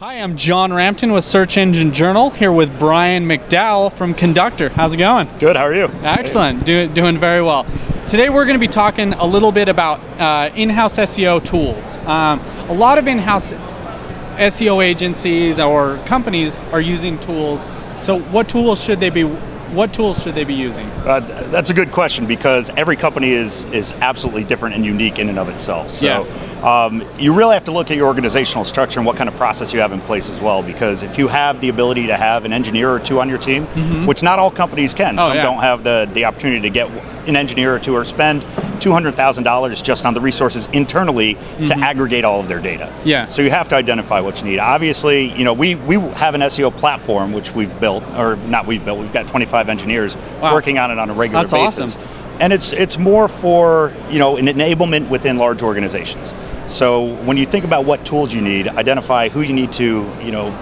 Hi, I'm John Rampton with Search Engine Journal, here with Brian McDowell from Conductor. How's it going? Good, how are you? Excellent, doing very well. Today we're going to be talking a little bit about in-house SEO tools. A lot of in-house SEO agencies or companies are using tools. So what tools should they be using? That's a good question because every company is absolutely different and unique in and of itself. So you really have to look at your organizational structure and what kind of process you have in place as well, because if you have the ability to have an engineer or two on your team, which not all companies can, some don't have the opportunity to get an engineer or two or spend $200,000 just on the resources internally to aggregate all of their data. So you have to identify what you need. Obviously, we have an SEO platform which we've built, or not we've built, we've got 25 engineers working on it on a regular basis. Awesome. And it's more for an enablement within large organizations. So when you think about what tools you need, identify who you need to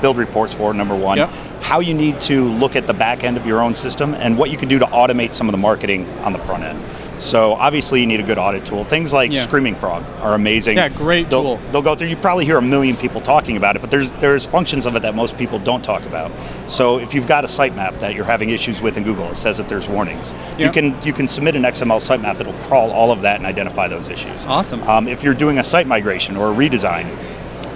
build reports for, number one, how you need to look at the back end of your own system, and what you can do to automate some of the marketing on the front end. So obviously you need a good audit tool. Things like Screaming Frog are amazing. Yeah, great tool. They'll go through, you probably hear a million people talking about it, but there's functions of it that most people don't talk about. So if you've got a sitemap that you're having issues with in Google, it says that there's warnings. You can submit an XML sitemap, it'll crawl all of that and identify those issues. Awesome. If you're doing a site migration or a redesign,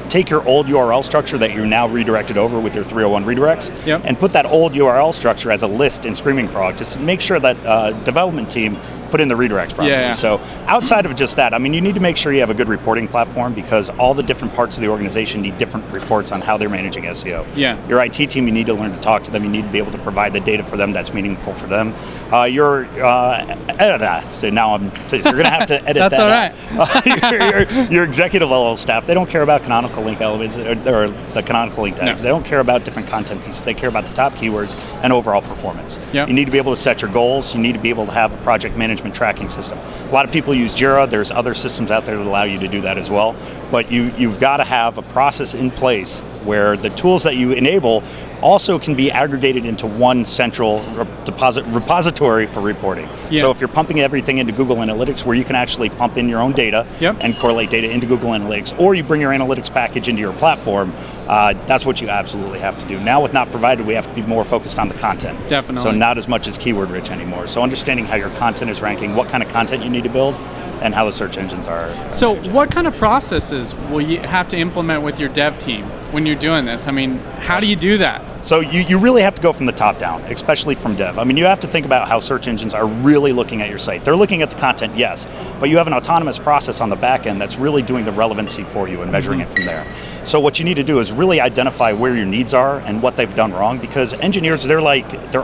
take your old URL structure that you're now redirected over with your 301 redirects and put that old URL structure as a list in Screaming Frog to make sure that development team put in the redirects properly. So outside of just that, you need to make sure you have a good reporting platform, because all the different parts of the organization need different reports on how they're managing SEO. Your IT team, you need to learn to talk to them. You need to be able to provide the data for them that's meaningful for them. So now you're going to have to edit that out. Your executive level staff, they don't care about canonical link elements or the canonical link tags. They don't care about different content pieces. They care about the top keywords and overall performance. You need to be able to set your goals. You need to be able to have a project management tracking system. A lot of people use Jira. There's other systems out there that allow you to do that as well. But you've got to have a process in place where the tools that you enable also can be aggregated into one central repository for reporting. So if you're pumping everything into Google Analytics, where you can actually pump in your own data and correlate data into Google Analytics, or you bring your analytics package into your platform, that's what you absolutely have to do. Now with Not Provided, we have to be more focused on the content. Definitely. So not as much as keyword rich anymore. So understanding how your content is ranking, what kind of content you need to build, and how the search engines are. So what kind of processes will you have to implement with your dev team when you're doing this? How do you do that? So you really have to go from the top down, especially from dev. You have to think about how search engines are really looking at your site. They're looking at the content, yes, but you have an autonomous process on the back end that's really doing the relevancy for you and measuring it from there. So what you need to do is really identify where your needs are and what they've done wrong, because engineers, they're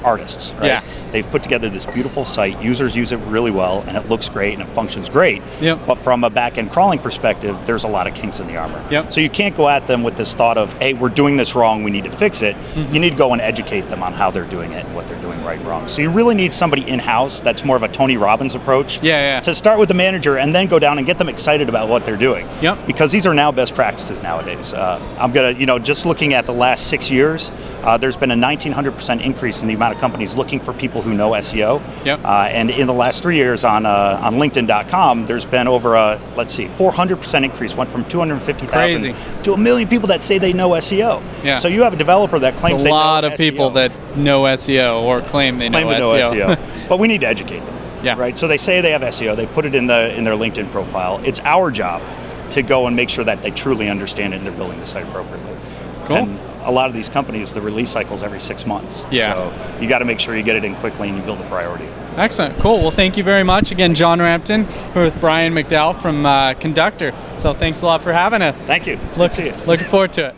artists, right? They've put together this beautiful site, users use it really well, and it looks great and it functions great, but from a back-end crawling perspective, there's a lot of kinks in the armor. So you can't go at them with this thought of, hey, we're doing this wrong, we need to fix it. You need to go and educate them on how they're doing it and what they're doing right and wrong. So you really need somebody in-house that's more of a Tony Robbins approach to start with the manager and then go down and get them excited about what they're doing. Because these are now best practices nowadays. I'm gonna, just looking at the last 6 years, there's been a 1,900% increase in the amount of companies looking for people who know SEO. And in the last 3 years on LinkedIn.com, there's been over a, 400% increase, went from 250,000 to 1 million people that say they know SEO. So you have a developer that claims they know SEO. A lot of people that know SEO or claim they know SEO. But we need to educate them, right? So they say they have SEO, they put it in their LinkedIn profile. It's our job to go and make sure that they truly understand it and they're building the site appropriately. And a lot of these companies, the release cycle is every 6 months. So you got to make sure you get it in quickly and you build a priority. Excellent. Cool. Well, thank you very much. Again, John Rampton, we're with Brian McDowell from Conductor. So thanks a lot for having us. Thank you. It's good to see you. Looking forward to it.